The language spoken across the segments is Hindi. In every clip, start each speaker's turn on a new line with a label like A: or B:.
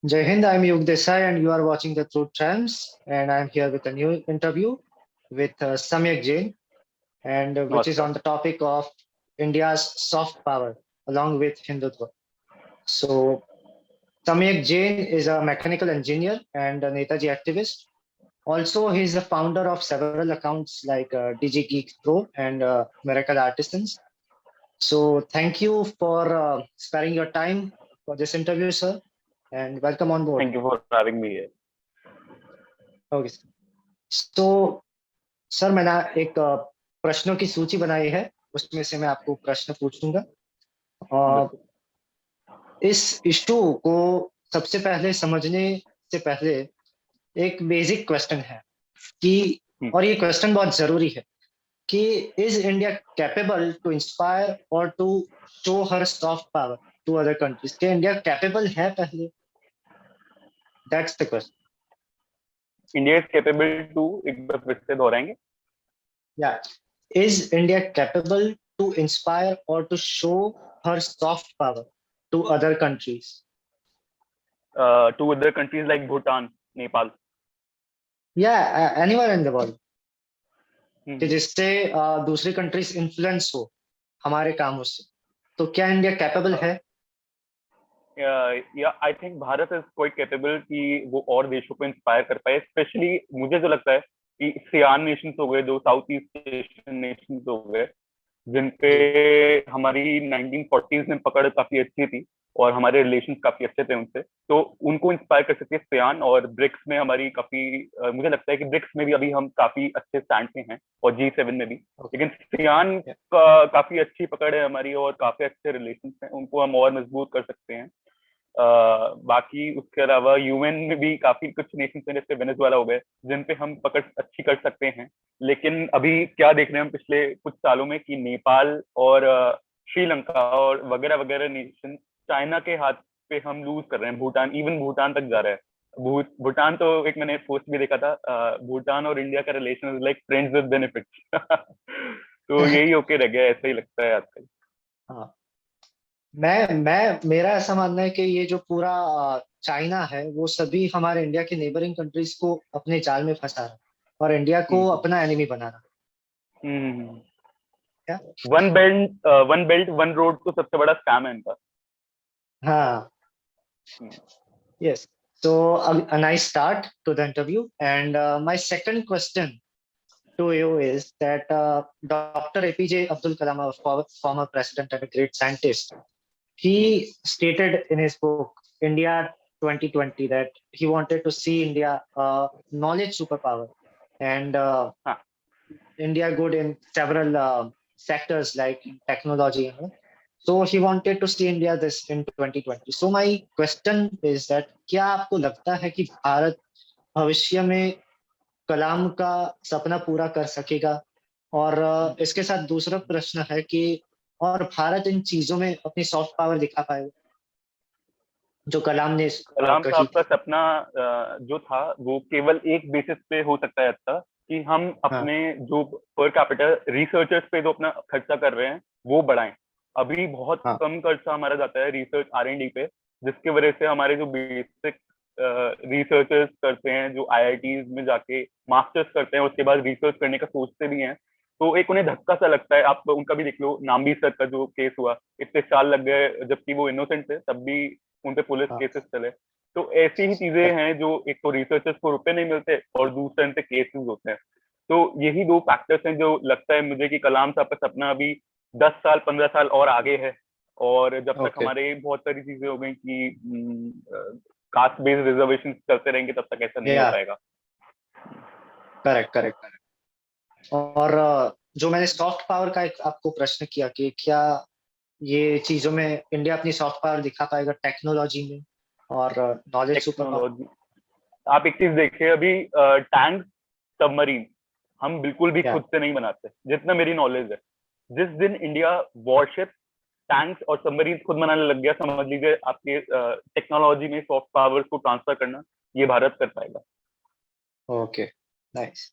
A: Jai Hind, I'm Yug Desai, and you are watching the Truth Triumphs. And I'm here with a new interview with Samyak Jain, and which is
B: नमस्कार.
A: on the topic of India's soft power along with Hindutva. So, Samyak Jain is a mechanical engineer and a Netaji activist. Also, he's the founder of several accounts like DG Geek Pro and Miracle Artisans. So, thank you for sparing your time for this interview, sir, and welcome on board.
B: Thank you for having me here.
A: Okay. तो सर मैंने एक प्रश्नों की सूची बनाई है, उसमें से मैं आपको प्रश्न पूछूंगा। और इस इशू को सबसे पहले समझने से पहले एक बेसिक क्वेश्चन है कि, और ये क्वेश्चन बहुत जरूरी है कि is India capable to inspire और to show her soft power to other countries? क्या इंडिया कैपेबल है पहले? That's the question.
B: India is capable to, एक बार फिर से दोहराएंगे?
A: या is India capable to inspire और to show her soft power to other countries?
B: To other countries like Bhutan, Nepal.
A: Yeah, anywhere in the world. कि जिससे दूसरी कंट्रीज इन्फ्लुएंस हो हमारे कामों से, तो क्या इंडिया कैपेबल है?
B: या I think Bharat is quite capable कि वो और देशों को इंस्पायर कर पाए. स्पेशली मुझे जो लगता है कि सियान नेशंस हो गए, जो साउथ ईस्ट एशियन नेशंस हो गए, जिन पे हमारी 1940s में पकड़ काफी अच्छी थी और हमारे रिलेशन काफी अच्छे थे उनसे, तो उनको इंस्पायर कर सकती है सियान. और ब्रिक्स में हमारी काफी मुझे लगता है कि ब्रिक्स में भी अभी हम काफी अच्छे स्टैंड पे हैं, और G7 में भी. लेकिन सियान काफी अच्छी पकड़ है हमारी और काफी अच्छे रिलेशन हैं, उनको हम और मजबूत कर सकते हैं. बाकी उसके अलावा यूएन में भी काफी कुछ नेशंस हैं, जैसे वेनेजुएला हो गए, जिन पे हम पकड़ अच्छी कर सकते हैं. लेकिन अभी क्या देख रहे हैं हम पिछले कुछ सालों में कि नेपाल और श्रीलंका और वगैरह वगैरह नेशन चाइना के हाथ पे हम लूज कर रहे हैं. भूटान, इवन भूटान तक जा रहा है. भूटान तो एक मैंने पोस्ट भी देखा था, भूटान और इंडिया का relation is like friends with benefits. तो यही ओके रह गया, ऐसा ही लगता है आजकल.
A: हाँ, मैं मेरा ऐसा मानना है कि ये जो पूरा चाइना है वो सभी हमारे इंडिया के नेबरिंग कंट्रीज को अपने जाल में फंसा रहा है और इंडिया को अपना एनिमी बना रहा है. क्या
B: वन बेल्ट वन रोड तो सबसे बड़ा स्कैम है इनका.
A: हाँ. Yes. So a nice start to the interview. And my second question to you is that Dr. APJ Abdul Kalam, our former president and a great scientist, he stated in his book India 2020 that he wanted to see India a knowledge superpower, and India good in several sectors like technology. So he wanted to see India this in 2020. So my question is that क्या आपको लगता है कि भारत भविष्य में कलाम का सपना पूरा कर सकेगा? और इसके साथ दूसरा प्रश्न है कि और भारत इन चीजों में अपनी सॉफ्ट पावर दिखा पाएगा जो कलाम ने
B: कलाम
A: कही
B: साहब का
A: थी?
B: सपना जो था वो केवल एक बेसिस पे हो सकता है अच्छा, कि हम अपने जो पर कैपिटल रिसर्चर्स पे जो अपना खर्चा कर रहे हैं वो बढ़ाएं. अभी बहुत कम खर्चा हमारा जाता है रिसर्च R&D पे, जिसकी वजह से हमारे जो बेसिक रिसर्चर्स करते हैं, जो IITs में जाके मास्टर्स करते हैं, उसके बाद रिसर्च करने का सोचते भी हैं, तो एक उन्हें धक्का सा लगता है. आप उनका भी देख लो, नाम्बी सर का जो केस हुआ, इतने साल लग गए, जबकि वो इनोसेंट थे, तब भी उन पे पुलिस केसेस चले. तो ऐसी ही चीजें हैं जो एक तो रिसर्चर्स को रुपए नहीं मिलते और दूसरे इनसे केसेस होते हैं. तो यही दो फैक्टर्स हैं जो लगता है मुझे कि कलाम साहब का सपना अभी 10 साल 15 साल और आगे है. और जब तक हमारे बहुत सारी चीजें हो गई कि कास्ट बेस्ड रिजर्वेशन चलते रहेंगे, तब तक ऐसा नहीं हो पाएगा.
A: Correct correct correct. और जो मैंने सॉफ्ट पावर का एक आपको प्रश्न किया कि क्या ये चीजों में इंडिया अपनी सॉफ्ट पावर दिखा पाएगा टेक्नोलॉजी में और नॉलेज सुपर पावर?
B: आप एक चीज देखिए, अभी टैंक सबमरीन हम बिल्कुल भी खुद से नहीं बनाते, जितना मेरी नॉलेज है. जिस दिन इंडिया वॉरशिप, टैंक्स और सबमरीन खुद बनाने लग गया, समझ लीजिए आपके टेक्नोलॉजी में सॉफ्ट पावर्स को ट्रांसफर करना ये भारत कर पाएगा.
A: Okay, nice.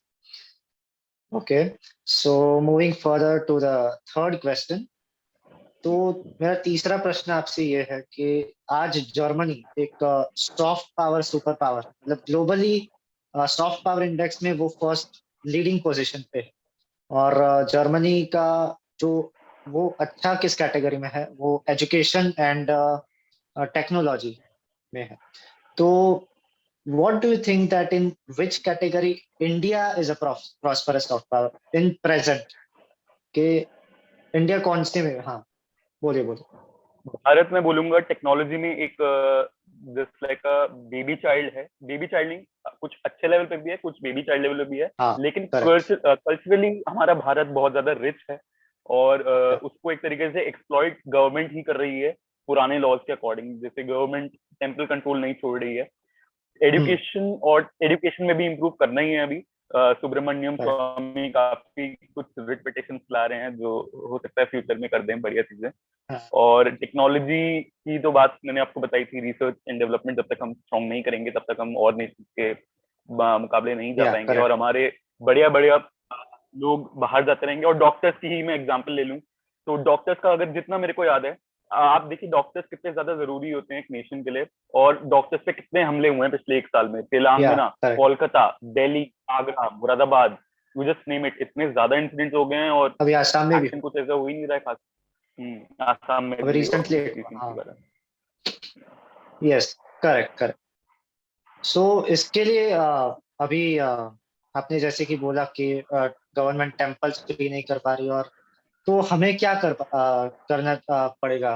A: Okay, so moving further to the third question. तो मेरा तीसरा प्रश्न आपसे ये है कि आज जर्मनी एक सॉफ्ट पावर सुपर पावर, मतलब ग्लोबली सॉफ्ट पावर इंडेक्स में वो फर्स्ट लीडिंग पोजीशन पे है। और जर्मनी का जो वो अच्छा किस कैटेगरी में है, वो एजुकेशन एंड टेक्नोलॉजी में है। तो what do you think that in which category India is a prosperous soft power in present? कि इंडिया कौन से में, हाँ बोलिए बोलिए।
B: भारत में बोलूंगा टेक्नोलॉजी में एक just like a baby child है। बेबी चाइल्ड नहीं, कुछ अच्छे लेवल पे भी है, कुछ बेबी चाइल्ड लेवल पे भी है।
A: हाँ
B: लेकिन
A: करेक्ट।
B: कल्चरली हमारा भारत बहुत ज्यादा रिच है, और
A: Yeah.
B: उसको एक तरीके से एक्सप्लॉइट गवर्नमेंट ही कर रही है पुराने लॉज के अकॉर्डिंग। जैसे गवर्नमेंट टेम्पल कंट्रोल नहीं छोड़ रही है।
A: हम्म।
B: एजुकेशन में भी इम्प्रूव करना ही है अभी। सुब्रमण्यम
A: करेक्ट।
B: स्वामी काफी कुछ रिट पिटिशन ला रहे हैं, जो हो सकता है फ्यूचर में कर दें बढ़िया चीजें।
A: हाँ।
B: और टेक्नोलॉजी की तो बात मैंने आपको बताई थी, रिसर्च एंड डेवलपमेंट जब तक हम स्ट्रॉन्ग नहीं करेंगे तब तक हम और नेशन के मुकाबले नहीं जा
A: या
B: पाएंगे, और
A: करेक्ट।
B: हमारे बढ़िया बढ़िया लोग बाहर जाते रहेंगे। और डॉक्टर्स की ही मैं एग्जांपल ले लूं, तो डॉक्टर्स का अगर जितना मेरे को याद है, आप देखिए डॉक्टर्स कितने ज्यादा जरूरी होते हैं एक नेशन के लिए। और डॉक्टर्स पे कितने हमले हुए हैं पिछले 1 साल में,
A: या
B: Telangana,
A: correct.
B: Kolkata, Delhi, Agra, Moradabad, you just name it, इतने ज्यादा इंसिडेंट्स हो गए हैं, और
A: अभी आसाम में भी
B: एक्शन कुछ ऐसा हो ही नहीं रहा है खास। आसाम में
A: अभी
B: भी हुआ
A: रिसेंटली
B: recent की
A: हाँ।
B: बात है।
A: Yes correct correct. सो इसके लिए अभी आपने जैसे कि बोला कि गवर्नमेंट टेम्पल्स भी नहीं कर पा रही, और तो हमें क्या करना पड़ेगा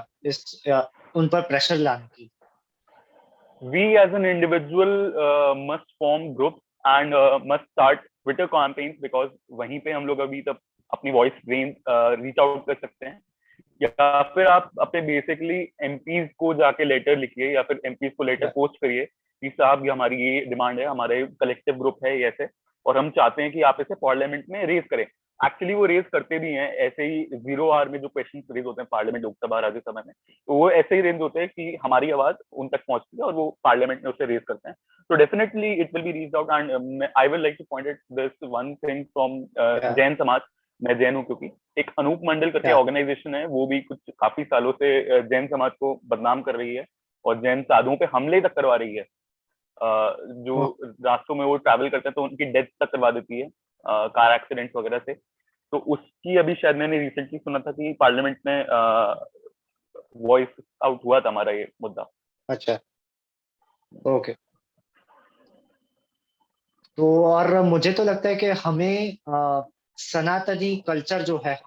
A: उन पर प्रेशर लाने की।
B: We as an individual must form groups and must start Twitter campaigns, because वहीं पे हम लोग अभी तक अपनी वॉइस रीच आउट कर सकते हैं। या फिर आप अपने बेसिकली एमपीज को जाके लेटर लिखिए, या फिर एमपीज को लेटर
A: या
B: पोस्ट करिए कि साहब ये हमारी ये डिमांड है, हमारे कलेक्टिव ग्रुप है ये ऐसे, और हम चाहते हैं कि आप इसे पार्लियामेंट में रेज करें। एक्चुअली वो रेज करते भी हैं ऐसे ही, 0 आवर में जो क्वेश्चन रेज होते हैं पार्लियामेंट, लोकसभा, राज्यसभा में, तो वो ऐसे ही रेज होते हैं कि हमारी आवाज उन तक पहुंचती है और वो पार्लियामेंट में उसे रेज करते हैं। तो definitely it will be reached out. And I will like two point out this one thing from
A: या
B: जैन समाज। मैं जैन हूँ, क्योंकि एक अनूप मंडल करके
A: या
B: ऑर्गेनाइजेशन है, वो भी कुछ काफी सालों से जैन समाज को बदनाम कर रही है और जैन साधुओं पे हमले तक करवा रही है। जो रास्तों में वो ट्रैवल करते हैं तो उनकी डेथ तक करवा देती है, कार एक्सीडेंट्स वगैरह से। तो उसकी अभी शायद मैंने रिसेंटली सुना था कि पार्लियामेंट में वॉइस आउट हुआ था हमारा ये मुद्दा।
A: अच्छा ओके। तो और मुझे तो लगता है कि हमें सनातनी कल्चर जो है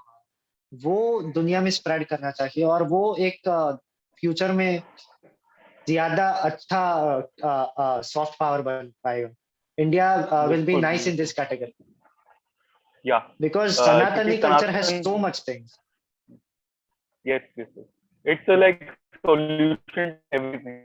A: वो दुनिया में स्प्रेड करना चाहिए, और वो एक फ्यूचर में ज्यादा अच्छा सॉफ्ट पावर बन पाएगा। इंडिया विल बी
B: बिल्कुल
A: नाइस इन
B: बिल्कुल।
A: दिस कैटेगरी
B: या
A: बिकॉज
B: क्योंकि
A: सनातनी culture has
B: Sanatan,
A: so much things.
B: Yes yes, it's
A: या
B: लाइक सॉल्यूशन एवरीथिंग।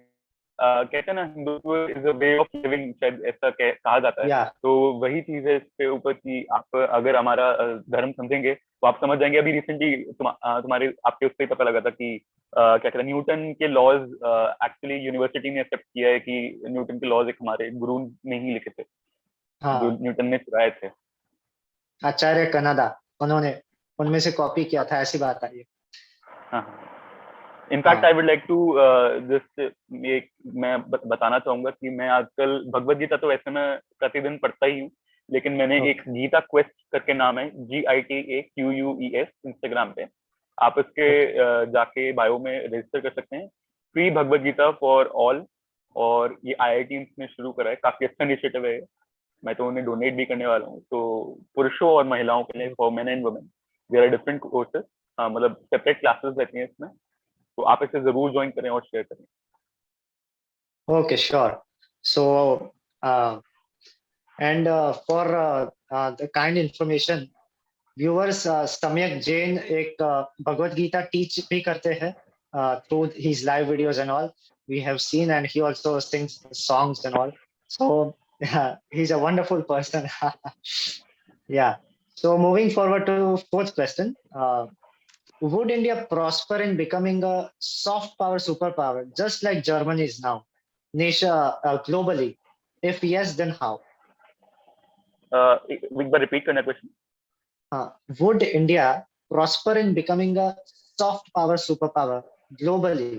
B: कहते हैं ना, Hindutva is a way of living, शायद ऐसा कहा जाता है।
A: या
B: तो वही चीज है इसके ऊपर कि आप अगर हमारा धर्म समझेंगे तो आप समझ जाएंगे। अभी रिसेंटली तुम्हारे आपके उससे ही पता लगा था कि क्या कहते हैं, न्यूटन के लॉज एक्चुअली यूनिवर्सिटी ने एक्सेप्ट किया है कि न्यूटन के लॉज एक हमारे गुरु ने ही लिखे थे, जो
A: हाँ
B: न्यूटन ने चुराए थे।
A: आचार्य कनाडा, उन्होंने उनमें से कॉपी किया था, ऐसी बात आई है।
B: हाँ। इनफैक्ट
A: हाँ
B: I would like to just एक मैं बताना चाहूंगा कि मैं आजकल भगवत गीता तो वैसे मैं प्रतिदिन पढ़ता ही हूँ, लेकिन मैंने एक
A: ओके।
B: गीता क्वेस्ट करके नाम है, GITAQUES, इंस्टाग्राम पे। आप इसके
A: ओके।
B: जाके बायो में रजिस्टर कर सकते हैं, free Bhagavad Gita for all. और ये IIT ने शुरू करा है, काफी अच्छा इनिशिएटिव है। मैं तो उन्हें डोनेट भी करने वाला हूँ। तो पुरुषों और महिलाओं के लिए, for men and women, there are different courses, मतलब सेपरेट क्लासेस रहती हैं इसमें। तो आप इसे जरूर ज्वाइन करें और शेयर करें।
A: Okay sure. So and for the kind information viewers, Samyak Jain एक भगवत गीता टीच भी करते हैं through his live videos and all, we have seen, and he also sings songs and all. So he is a wonderful person. Yeah so moving forward to fourth question, would India prosper in becoming a soft power superpower just like Germany is now nation globally? If yes, then how?
B: एक बार रिपीट करना question.
A: Would India prosper in becoming a soft power superpower globally,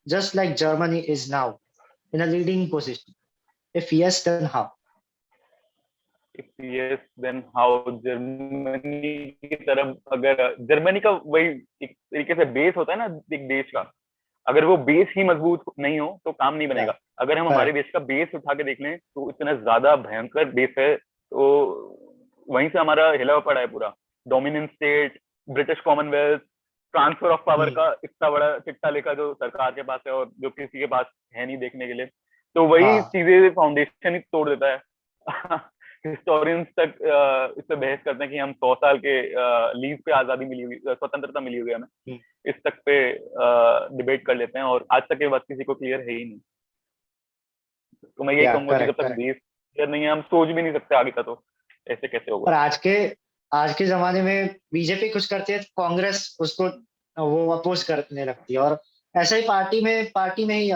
A: just like Germany is now in a leading position? If yes, then how?
B: If yes, then how? Germany की तरफ, अगर जर्मनी का वही एक तरीके से बेस होता है ना एक देश का, अगर वो बेस ही मजबूत नहीं हो तो काम नहीं
A: Yeah,
B: बनेगा। अगर हम हमारे
A: correct.
B: देश का बेस उठा के देख लें तो इतना ज्यादा भयंकर बेस है, तो वहीं से हमारा हिला हुआ पड़ा है पूरा। Dominant state, British Commonwealth, transfer of power
A: Hmm.
B: का इतना बड़ा चिट्टा लेखा जो सरकार के पास है और जो किसी के पास है नहीं देखने के लिए, तो वही
A: हाँ,
B: चीजें फाउंडेशन ही तोड़ देता है। हिस्टोरियंस तक इस पे बहस करते हैं कि हम 100 साल के लीज पे आजादी मिली हुई, स्वतंत्रता मिली हुई है हमें,
A: hmm.
B: इस तक पे डिबेट कर लेते हैं, और आज तक ये बात किसी को क्लियर है ही नहीं। तो मैं यही
A: Yeah,
B: कहूंगा कि जब
A: correct,
B: तक
A: correct.
B: बेस क्लियर नहीं है हम सोच भी नहीं सकते आगे का, तो ऐसे कैसे
A: पर
B: होगा।
A: आज के जमाने में बीजेपी कुछ करती है तो कांग्रेस उसको वो अपोज करने लगती है, और ऐसा ही पार्टी में ही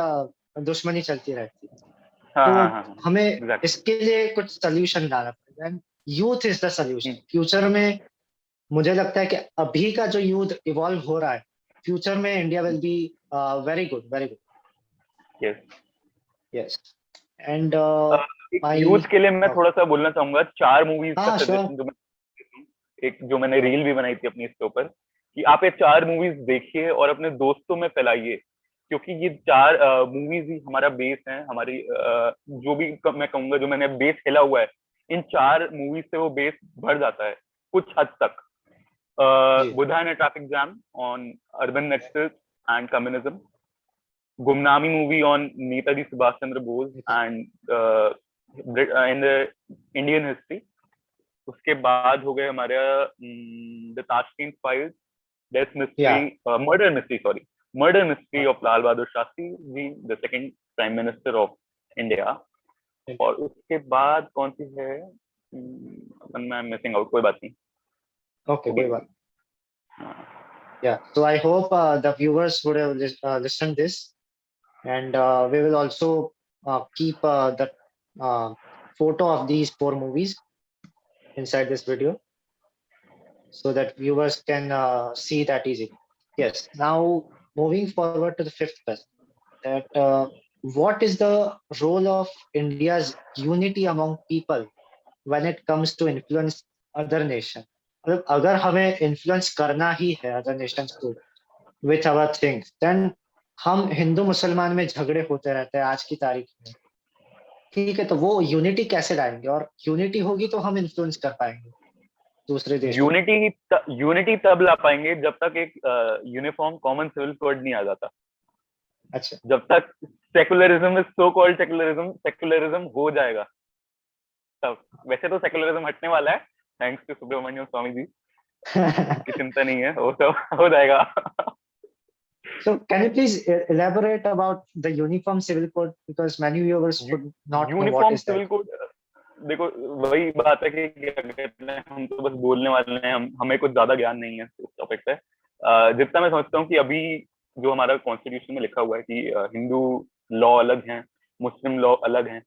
A: दुश्मनी चलती रहती है।
B: हाँ हाँ हाँ
A: तो
B: हाँ,
A: हमें
B: एग्जैक्टली।
A: इसके लिए कुछ सोल्यूशन लाना पड़ेगा, and youth is the solution future में। मुझे लगता है कि अभी का जो यूथ इवॉल्व हो रहा है, फ्यूचर में India will be very good, very good.
B: Yes.
A: Yes. And
B: एक
A: माय
B: यूथ के लिए मैं थोड़ा सा बोलना चाहूंगा, 4 मूवीज का
A: हाँ, श्योर।
B: सजेशन जो मैं, एक जो मैंने रील भी बनाई थी अपनी इसके ऊपर, कि आप ये 4 मूवीज देखिए और अपने दोस्तों में फैलाइए, क्योंकि ये 4 मूवीज ही हमारा बेस है, हमारी जो भी मैं कहूंगा जो मैंने बेस खेला हुआ है, इन 4 मूवीज से वो बेस बढ़ जाता है कुछ हद तक।
A: जी।
B: Buddha and traffic jam on urban nexus and communism, Gumnaami movie on Netaji Subhash Chandra Bose and in the Indian history. उसके बाद हो गए हमारे द ताशकंद फाइल्स, डेथ
A: या
B: mystery, murder mystery, sorry, murder mystery of Lal Bahadur Shastri ji, the second prime minister of India. और उसके बाद कौन सी है, अपन मैं मिसिंग आउट, कोई बात नहीं,
A: ओके,
B: होगी
A: कोई
B: होगी।
A: बात।
B: हाँ
A: Yeah, so I hope the viewers would have listened this, and we will also keep the uh, photo of these 4 movies inside this video so that viewers can see that easily. Yes. Now moving forward to the fifth question, that what is the role of India's unity among people when it comes to influence other nation? मतलब अगर हमें influence करना ही है other nations को with our things, then हम हिंदू मुसलमान में झगड़े होते रहते हैं आज की तारीख में। ठीक है, तो वो यूनिटी कैसे लाएंगे, और यूनिटी होगी तो हम इन्फ्लुएंस कर पाएंगे दूसरे देशों को।
B: यूनिटी तब ला पाएंगे जब तक एक यूनिफॉर्म कॉमन सिविल कोड नहीं आ जाता।
A: अच्छा।
B: जब तक secularism is so called secularism, secularism हो जाएगा तब। वैसे तो सेकुलरिज्म हटने वाला है, थैंक्स टू सुब्रमण्यम स्वामी जी, उसकी चिंता नहीं है, वो तो हो जाएगा।
A: So can you please elaborate about the uniform civil code, because many viewers would not know what
B: uniform
A: is that.
B: Civil code, देखो वही बात है कि क्या कहते हैं, हम तो बस बोलने वाले हैं, हमें कुछ ज्यादा ज्ञान नहीं है इस टॉपिक पे। जितना मैं समझता हूँ कि अभी जो हमारा कॉन्स्टिट्यूशन में लिखा हुआ है कि हिंदू लॉ अलग हैं, मुस्लिम लॉ अलग हैं,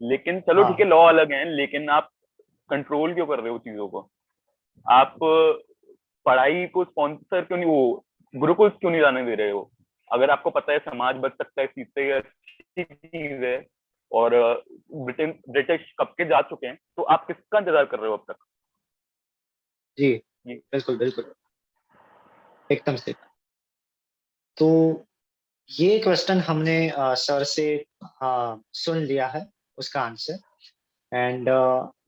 B: लेकिन चलो ठीक है
A: हाँ,
B: लॉ अलग हैं, लेकिन आप कंट्रोल क्यों कर रहे हो चीजों को? आप पढ़ाई को स्पॉन्सर क्यों नहीं, वो गुरुकुल क्यों नहीं जाने दे रहे हो? अगर आपको पता है समाज बच सकता है इस चीज से, ये अच्छी चीज है, और ब्रिटिश कब के जा चुके हैं, तो आप किसका इंतजार कर रहे हो अब तक?
A: जी,
B: ये
A: बिल्कुल बिल्कुल, एकदम से। तो ये क्वेश्चन हमने सर से सुन लिया है उसका answer, and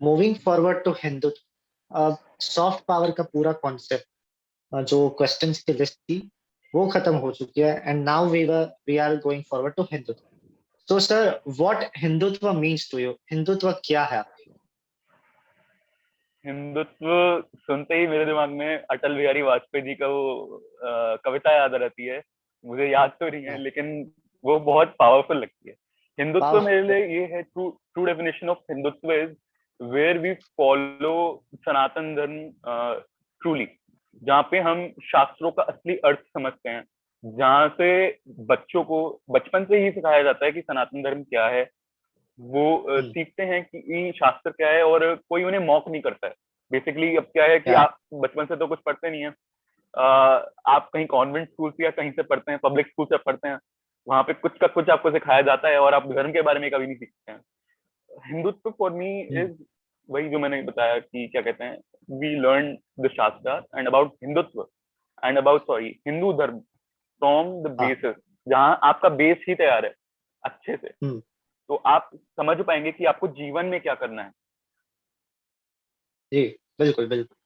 A: moving forward to Hindutva, soft power का पूरा कॉन्सेप्ट जो क्वेश्चंस की लिस्ट थी वो खत्म हो चुकी है, and now we are going forward to Hindutva. So sir, what Hindutva means to you? Hindutva क्या है आपके लिए?
B: हिंदुत्व सुनते ही मेरे दिमाग में अटल बिहारी वाजपेयी जी का वो कविता याद रहती है, मुझे याद तो नहीं है,
A: हाँ,
B: लेकिन वो बहुत पावरफुल लगती है। हिंदुत्व मेरे
A: वाह।
B: लिए ये है, true true definition of Hindutva is where we follow Sanatan Dharma truly, जहाँ पे हम शास्त्रों का असली अर्थ समझते हैं, जहाँ से बच्चों को बचपन से ही सिखाया जाता है कि सनातन धर्म क्या है, वो
A: हम्म,
B: सीखते हैं कि शास्त्र क्या है, और कोई उन्हें मॉक नहीं करता है। बेसिकली अब क्या है कि
A: क्या?
B: आप बचपन से तो कुछ पढ़ते नहीं है, आप कहीं कॉन्वेंट स्कूल से या कहीं से पढ़ते हैं, पब्लिक स्कूल से पढ़ते हैं, वहां पे कुछ का कुछ आपको सिखाया जाता है और आप धर्म के बारे में कभी नहीं सीखते हैं। Hindutva for me
A: hmm,
B: is वही जो मैंने बताया कि क्या कहते हैं, वी लर्न द शास्त्र and about Hindutva and about sorry Hindu धर्म फ्रॉम द
A: हाँ,
B: बेसिस, जहां आपका बेस ही तैयार है अच्छे से,
A: हम्म,
B: तो आप समझ पाएंगे कि आपको जीवन में क्या करना है।
A: जी, बिल्कुल बिल्कुल।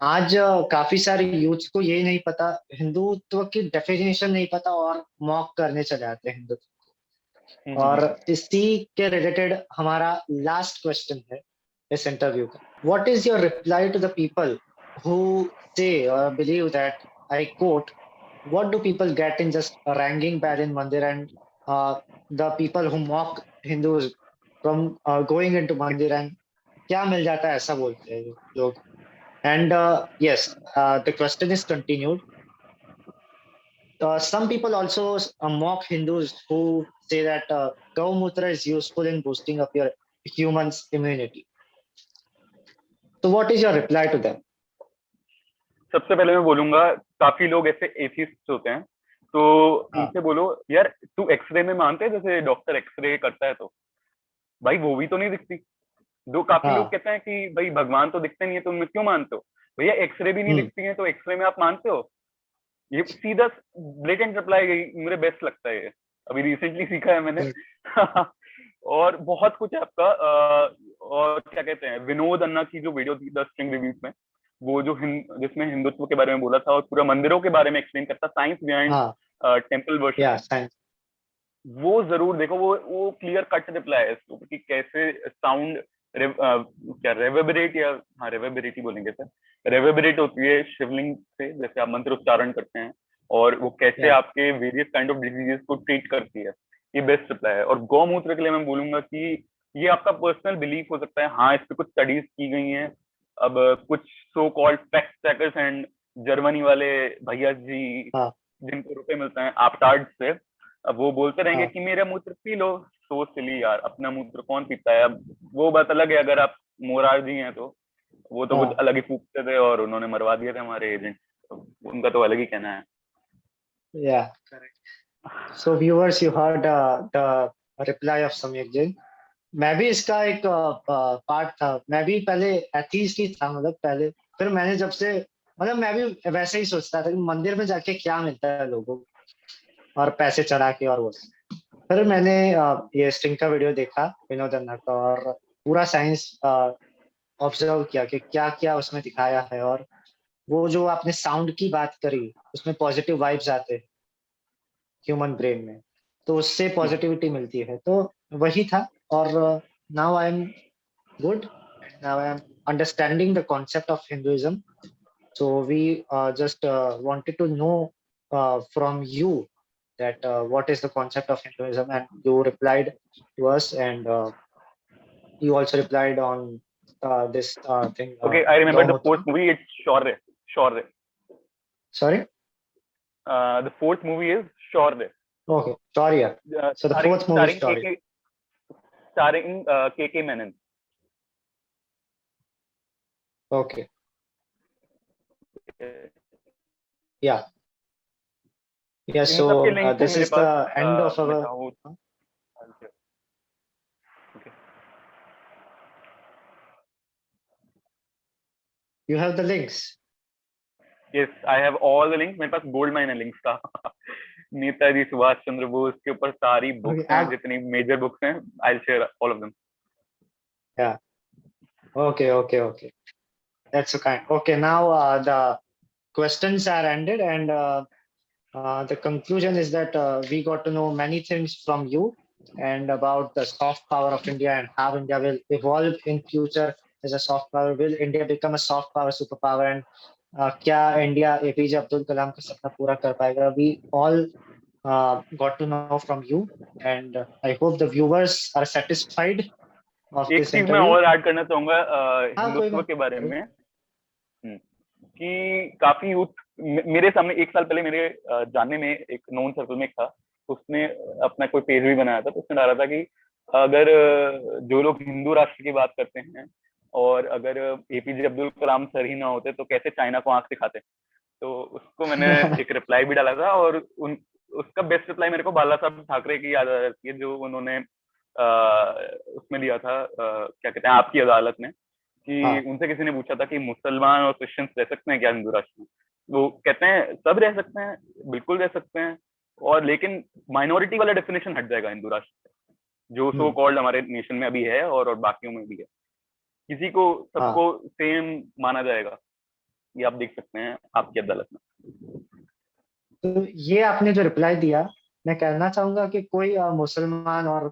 A: आज काफी सारे यूथ्स को ये नहीं पता, हिंदुत्व की डेफिनेशन नहीं पता और मॉक करने चले आते हैं हिंदुत्व। और
B: हम्म।
A: इसी के रिलेटेड हमारा लास्ट क्वेश्चन है इस इंटरव्यू का। What is your reply to the people who say or believe that, I quote, what do people get in just ranking bell in mandir, and the people who mock hindus from going into mandir, and क्या मिल जाता है ऐसा बोलते हैं लोग। and yes, the question is continued. Some people also mock hindus who say that Gaumutra is useful in boosting up your human's immunity. So what is your reply to them?
B: सबसे पहले मैं बोलूंगा, काफी लोग ऐसे एथिस्ट होते हैं, तो
A: हाँ,
B: उनसे बोलो यार तू एक्सरे में मानते है, जैसे डॉक्टर एक्सरे करता है तो भाई वो भी तो नहीं दिखती। दो काफी लोग
A: हाँ,
B: कहते हैं कि भाई भगवान तो दिखते नहीं है, तुम क्यों मानते हो? भैया एक्सरे भी नहीं
A: हम्म,
B: दिखती है तो एक्सरे में आप मानते हो? ये सीधा ब्लेटेंट रिप्लाई मुझे बेस्ट लगता है ये, अभी रिसेंटली सीखा है मैंने।
A: हम्म,
B: और बहुत कुछ है आपका। और क्या कहते हैं, विनोद अन्ना की जो वीडियो थी द स्ट्रिंग रिव्यूज में, वो जो जिसमें हिंदुत्व के बारे में बोला था और पूरा मंदिरों के बारे में एक्सप्लेन करता, साइंस बिहाइंड
A: हाँ,
B: टेम्पल वर्शिप,
A: या साइंस,
B: वो जरूर देखो। वो क्लियर कट रिप्लाई है इसको कि कैसे साउंड क्या रेवेबरेट, या हाँ रेवेबरेट ही बोलेंगे सर, रेवेबरेट होती है शिवलिंग से, जैसे आप मंत्र उच्चारण करते हैं, और वो कैसे
A: या,
B: आपके वेरियस काइंड ऑफ डिजीजेस को ट्रीट करती है। ये बेस्ट रिप्लाई है। और गौमूत्र के लिए मैं बोलूंगा कि ये आपका पर्सनल बिलीफ हो सकता है, हाँ इस पे कुछ स्टडीज की गई हैं। अब कुछ so called fact checkers and Germany वाले भैया जी,
A: हाँ,
B: जिनको रुपए मिलते हैं आपटार्ड से, अब वो बोलते रहेंगे
A: हाँ,
B: कि मेरा मूत्र पी लो। सो सिली यार, अपना मूत्र कौन पीता है? अब वो बात अलग है, अगर आप मोरार जी हैं तो वो तो कुछ
A: हाँ,
B: अलग ही फूकते थे और उन्होंने मरवा दिए थे हमारे एजेंट, तो उनका तो अलग ही कहना है।
A: या, so viewers, you heard the reply of Samyak Jain. मैं भी इसका एक पार्ट था, मैं भी पहले एथीस्ट ही था, मतलब पहले। फिर मैंने जब से, मतलब मैं भी वैसे ही सोचता था कि मंदिर में जाके क्या मिलता है लोगों को, और पैसे चढ़ा के और वो। फिर मैंने ये स्टिंग का वीडियो देखा विनोद अन्ना का, और पूरा साइंस ऑब्जर्व किया कि क्या क्या उसमें दिखाया है। और वो जो आपने साउंड की बात करी, उसमें पॉजिटिव वाइब्स आते हैं ह्यूमन ब्रेन में, तो उससे पॉजिटिविटी मिलती है, तो वही था। और now I am good, now I am understanding the concept of Hinduism. So we just wanted to know from you that what is the concept of Hinduism, and you replied to us, and you also replied on this thing,
B: okay, I remember the fourth
A: Gaumutra.
B: Movie, it's Shaurya. Shaurya,
A: Sorry?
B: The fourth movie is Shaurya,
A: Okay, Shaurya. So the
B: starring
A: fourth movie is
B: starring
A: Shaurya.
B: के मेनन।
A: Okay, yeah. Yeah,
B: इन सब के
A: so
B: लिंक्स हैं
A: this
B: मेरे
A: is
B: pass,
A: the end of
B: मैं
A: our.
B: चाहूँ।
A: You have the links.
B: Yes, I have all the links, मेरे पास गोल्ड माइन है लिंक्स का। नेताजी सुभाष चंद्र बोस के ऊपर सारी
A: Okay,
B: बुक्स हैं, जितनी मेजर बुक्स हैं, I share all of them.
A: yeah. Okay, okay, okay. That's so kind. Okay, now the questions are ended, and the conclusion is that we got to know many things from you, and about the soft power of India and how India will evolve in future as a soft power. Will India become a soft power superpower? And क्या इंडिया एपीजे अब्दुल कलाम का सपना पूरा कर पाएगा? We all got to know from you, and I hope the viewers are satisfied of
B: एक
A: this
B: चीज मैं
A: interview.
B: और ऐड करना चाहूंगा
A: हाँ, कोई
B: हिंदुत्व
A: बात
B: के बारे
A: नहीं।
B: में। कि काफी यूथ मेरे सामने, एक साल पहले मेरे जानने में एक नोन सर्कल में एक था, उसने अपना कोई पेज भी बनाया था, तो उसने डाला था कि अगर जो लोग हिंदू राष्ट्र की बात करते हैं, और अगर एपीजे अब्दुल कलाम सर ही ना होते तो कैसे चाइना को आंख दिखाते। तो उसको मैंने एक रिप्लाई भी डाला था, और उसका बेस्ट रिप्लाई मेरे को बाला साहब ठाकरे की याद आ जाती है, जो उन्होंने उसमें दिया था, क्या कहते हैं, आपकी अदालत में,
A: हाँ
B: कि उनसे किसी ने पूछा था कि मुसलमान और क्रिश्चियंस रह सकते हैं क्या हिंदू राष्ट्र में। वो कहते हैं सब रह सकते हैं, बिल्कुल रह सकते हैं, और लेकिन माइनॉरिटी वाला डेफिनेशन हट जाएगा हिंदू राष्ट्र से, जो सो कॉल्ड हमारे नेशन में अभी है और बाकियों में भी है। किसी को,
A: हाँ।
B: सबको सेम माना जाएगा। ये आप देख सकते हैं आपकी अदालत में।
A: तो ये आपने जो रिप्लाई दिया, मैं कहना चाहूंगा कि कोई मुसलमान और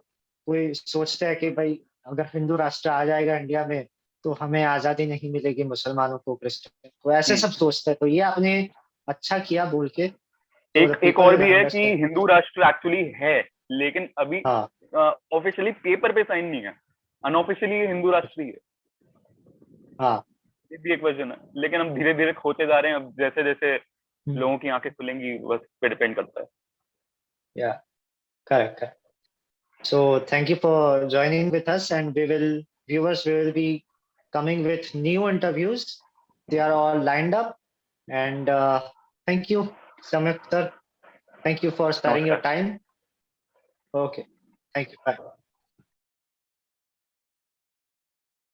A: कोई सोचता है कि भाई अगर हिंदू राष्ट्र आ जाएगा इंडिया में तो हमें आजादी नहीं मिलेगी, मुसलमानों को, क्रिश्चियन को, ऐसे सब सोचते हैं। तो ये आपने अच्छा किया बोल के, तो द
B: एक और
A: पीपल
B: भी है कि
A: अंडरस्टैंड।
B: हिंदू राष्ट्र एक्चुअली है, लेकिन अभी
A: हाँ
B: ऑफिशियली पेपर पे साइन नहीं है, अनऑफिशियली हिंदू राष्ट्र ही है।
A: हाँ।
B: ये भी एक वर्जन है, लेकिन हम धीरे धीरे खोते जा रहे हैं, अब जैसे जैसे लोगों की आंखें खुलेंगी बस पे डिपेंड करता है।
A: या correct. So thank you for joining with us, and viewers, we will be coming with new interviews. They are all lined up, and thank you, Samyuk sir. Thank you for sparing your
B: नमस्कार।
A: time. Okay, thank you. Bye.